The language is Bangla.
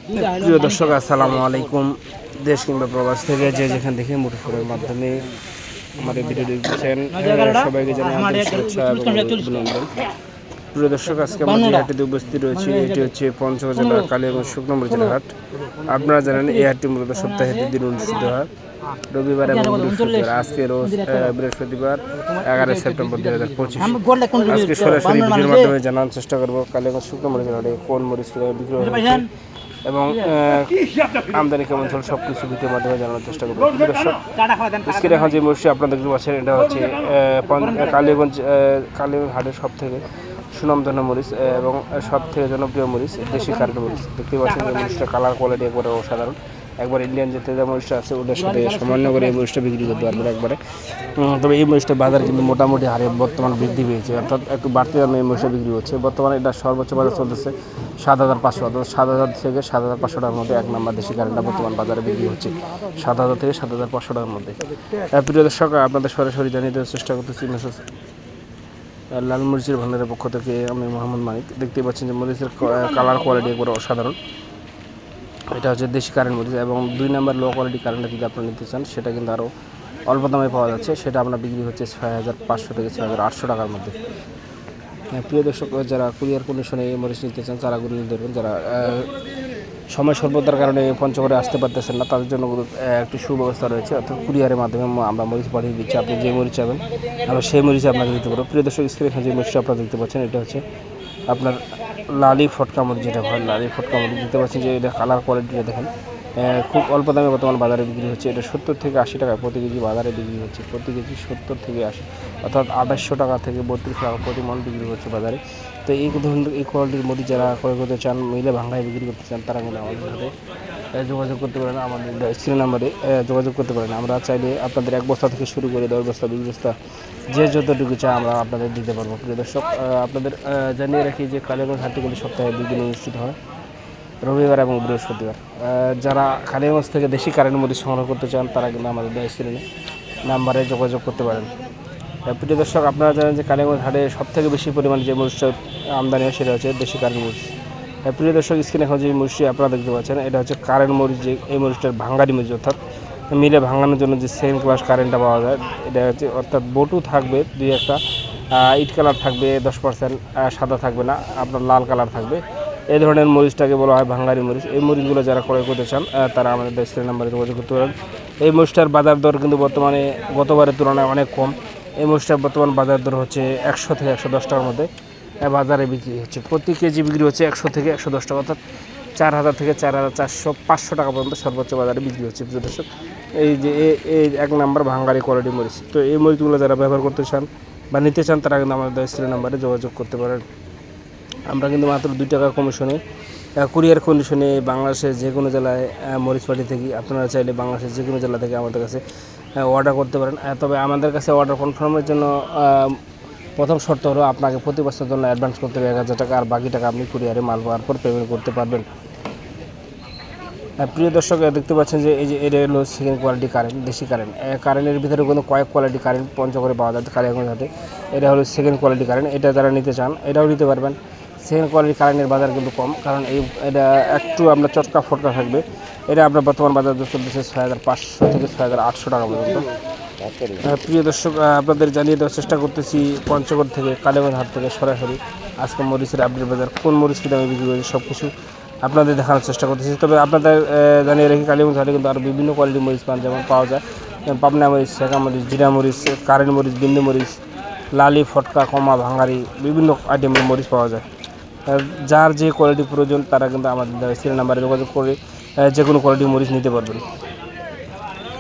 প্রিয় দর্শক আসসালামু আলাইকুম। দেশ কিংবা প্রবাস থেকে যে যেখান থেকে মুঠোফোনের মাধ্যমে আমাদের ভিডিও দেখছেন সবাইকে জানাই আন্তরিক শুভেচ্ছা এবং অভিনন্দন। প্রিয় দর্শক, আজকে আমরা যে হাটটিতে উপস্থিত রয়েছি এটি হচ্ছে পঞ্চগড় জেলার কালিয়াগঞ্জ শুকনো মরিচের হাট। আপনারা জানেন এই হাটটি মূলত সপ্তাহে 2 দিন অনুষ্ঠিত হয়, রবিবার এবং বৃহস্পতিবার। আজকে রোজ বৃহস্পতিবার 11 সেপ্টেম্বর 2025। আজকে সরাসরি ভিডিওর মাধ্যমে জানার চেষ্টা করবো কালিয়াগঞ্জ শুকনো মরিচের হাটে কোন মরিচ বিক্রি হয়েছে এবং আমদানি কেমন চল সব কিছু ভিডিওর মাধ্যমে জানানোর চেষ্টা করবো। দর্শক, আজকের এখন যে মরিচটি আপনারা দেখতে পাচ্ছেন এটা হচ্ছে কালিয়াগঞ্জ হাটের সব থেকে সুনামধন্য মরিচ এবং সব থেকে জনপ্রিয় মরিচ দেশি কারেন্ট মরিচ। দেখতে পাচ্ছেন যে মরিচটা কালার কোয়ালিটি একবারে অসাধারণ। একবার ইন্ডিয়ান যে তেজা মরিচটা আছে ওটার সাথে সামান্য করে এই মরিচটা বিক্রি করতে পারবেন একবারে। তবে এই মরিচটার বাজার কিন্তু মোটামুটি হারে বর্তমান বৃদ্ধি পেয়েছে, অর্থাৎ একটু বাড়তি দামে এই মরিচটা বিক্রি হচ্ছে। বর্তমানে এটা সর্বোচ্চ বাজার চলতেছে 7,500, অর্থাৎ 7,000 থেকে 7,500 টাকার মধ্যে এক নম্বর দেশি কারেন্টটা বর্তমান বাজারে বিক্রি হচ্ছে 7,000 থেকে 7,500 টাকার মধ্যে। প্রিয় দর্শক, আপনাদের সরাসরি জানিয়ে দেওয়ার চেষ্টা করতেছি লাল মরিচের ভান্ডারের পক্ষ থেকে আমি মোহাম্মদ মানিক। দেখতে পাচ্ছেন যে মরিচের কালার কোয়ালিটি একবারে অসাধারণ। এটা হচ্ছে দেশি কারেন্ট মরিচ এবং 2 নম্বর লো কোয়ালিটি কারেন্টটা যদি আপনারা নিতে চান সেটা কিন্তু আরও অল্প দামে পাওয়া যাচ্ছে। সেটা আপনার বিক্রি হচ্ছে 6,500 থেকে 6,800 টাকার মধ্যে। প্রিয় দর্শক, যারা কুরিয়ার কন্ডিশনে এই মরিচ নিতে চান তারা গুলো নিতে পারবেন। যারা সময় স্বল্পতার কারণে পঞ্চগড়ে আসতে পারতেছেন না তাদের জন্য একটি সুব্যবস্থা রয়েছে, অর্থাৎ কুরিয়ারের মাধ্যমে আমরা মরিচ পাঠিয়ে দিচ্ছি। আপনি যে মরিচ চাবেন আমরা সেই মরিচ আপনাকে দিতে পারবো। প্রিয় দর্শক, স্ক্রিনে যে মরিচটা আপনারা দেখতে পাচ্ছেন এটা হচ্ছে আপনার লালি ফটকা মরিচ, যেটা হয় লালি ফটকা মরিচ। দেখতে পাচ্ছেন যে এটা কালার কোয়ালিটিটা দেখেন, খুব অল্প দামে বর্তমান বাজারে বিক্রি হচ্ছে। এটা 70 থেকে 80 টাকা প্রতি কেজি বাজারে বিক্রি হচ্ছে। প্রতি কেজি 70 থেকে 80, অর্থাৎ 2800 টাকা থেকে 32 টাকা প্রতি মন বিক্রি হচ্ছে বাজারে। তো এই ধরনের এই কোয়ালিটির মরিচ যারা ক্রয় করতে চান, মিলে ভাঙায় বিক্রি করতে চান, তারা কিন্তু আমাদের সাথে যোগাযোগ করতে পারেন, আমাদের স্ক্রিন নাম্বারে যোগাযোগ করতে পারেন। আমরা চাইলে আপনাদের 1 বস্তা থেকে শুরু করে 10 বস্তা 20 বস্তা যে যতটুকু চাই আমরা আপনাদের দিতে পারবো। প্রিয় দর্শক, আপনাদের জানিয়ে রাখি যে কালিয়াগঞ্জ হাটটি কিন্তু সপ্তাহে 2 দিন অনুষ্ঠিত হয়, রবিবার এবং বৃহস্পতিবার। যারা কালিয়াগঞ্জ থেকে দেশি কারেন্ট মরিচ সংগ্রহ করতে চান তারা কিন্তু আমাদের স্ক্রিনে নাম্বারে যোগাযোগ করতে পারেন। প্রিয় দর্শক, আপনারা জানেন যে কালিয়াগঞ্জ হাটে সবথেকে বেশি পরিমাণে যে মরিচটা আমদানি হয় সেটা হচ্ছে দেশি কারেন্ট মরিচ। প্রিয় দর্শক, স্ক্রিনে এখন যে মরিচটি আপনারা দেখতে পাচ্ছেন এটা হচ্ছে কারেন্ট মরিচ। যে এই মরিচটার ভাঙ্গারি মরিচ, অর্থাৎ মিলে ভাঙানোর জন্য যে সেকেন্ড ক্লাস কারেন্টটা পাওয়া যায় এটা হচ্ছে, অর্থাৎ বটু থাকবে 2-1টা, ইট কালার থাকবে 10%, সাদা থাকবে না, আপনার লাল কালার থাকবে। এই ধরনের মরিচটাকে বলা হয় ভাঙ্গারি মরিচ। এই মরিচগুলো যারা ক্রয় করতে চান তারা আমাদের স্ক্রিন নাম্বারে যোগাযোগ করতে পারেন। এই মরিচটার বাজার দর কিন্তু বর্তমানে গতবারের তুলনায় অনেক কম। এই মরিচটার বর্তমান বাজার দর হচ্ছে 100 থেকে 110 টাকার মধ্যে বাজারে বিক্রি হচ্ছে। প্রতি কেজি বিক্রি হচ্ছে 100 থেকে 110 টাকা, অর্থাৎ 4,000 থেকে 4,400 500 টাকা পর্যন্ত সর্বোচ্চ বাজারে বিক্রি হচ্ছে। প্রিয় দর্শক, এই যে এই 1 নম্বর ভাঙ্গারি কোয়ালিটি মরিচ। তো এই মরিচগুলো যারা ব্যবহার করতে চান বা নিতে চান তারা কিন্তু আমাদের স্ক্রিন নাম্বারে যোগাযোগ করতে পারেন। আমরা কিন্তু মাত্র 2 টাকা কমিশনে কুরিয়ার কন্ডিশনে বাংলাদেশের যে কোনো জেলায় মরিচ পাঠিয়ে থাকি। আপনারা চাইলে বাংলাদেশের যে কোনো জেলা থেকে আমাদের কাছে অর্ডার করতে পারেন। তবে আমাদের কাছে অর্ডার কনফার্মের জন্য প্রথম শর্ত হলো আপনাকে প্রতি বছরের জন্য অ্যাডভান্স করতে হবে 1,000 টাকা, আর বাকি টাকা আপনি কুরিয়ারে মাল পাওয়ার পর পেমেন্ট করতে পারবেন। প্রিয় দর্শক, দেখতে পাচ্ছেন যে এই যে এটা হলো সেকেন্ড কোয়ালিটি কারেন্ট, দেশি কারেন্ট। কারেন্টের ভিতরে কোনো কয়েক কোয়ালিটি কারেন্ট পঞ্চগড়ে পাওয়া যায় কালিয়াগঞ্জ হাটে। এটা হলো সেকেন্ড কোয়ালিটি কারেন্ট। এটা যারা নিতে চান এটাও নিতে পারবেন। সেকেন্ড কোয়ালিটি কারেন্টের বাজার কিন্তু কম, কারণ এটা একটু আপনার চটকা ফটকা থাকবে। এটা আপনার বর্তমান বাজার দর চলতেছে 6,500 থেকে 6,800 টাকা পর্যন্ত। প্রিয় দর্শক, আপনাদের জানিয়ে দেওয়ার চেষ্টা করতেছি পঞ্চগড় থেকে কালিয়াগঞ্জ হাট থেকে সরাসরি আজকে মরিচের আপডেট বাজার, কোন মরিচ কী দামে বিক্রি করেছে সব কিছু আপনাদের দেখানোর চেষ্টা করতেছি। তবে আপনাদের জানিয়ে রাখি কালিয়াগঞ্জ হাটে কিন্তু আরও বিভিন্ন কোয়ালিটির মরিচ পান, যেমন পাওয়া যায় পাবনা মরিচ, শেখা মরিচ, জিরা মরিচ, কারেন্ট মরিচ, বিন্দু মরিচ, লালি ফটকা, কমা, ভাঙ্গারি, বিভিন্ন আইটেমের মরিচ পাওয়া যায়। যার যে কোয়ালিটি প্রয়োজন তারা কিন্তু আমাদের স্ক্রিন নাম্বারে যোগাযোগ করে যে কোনো কোয়ালিটির মরিচ নিতে পারবেন।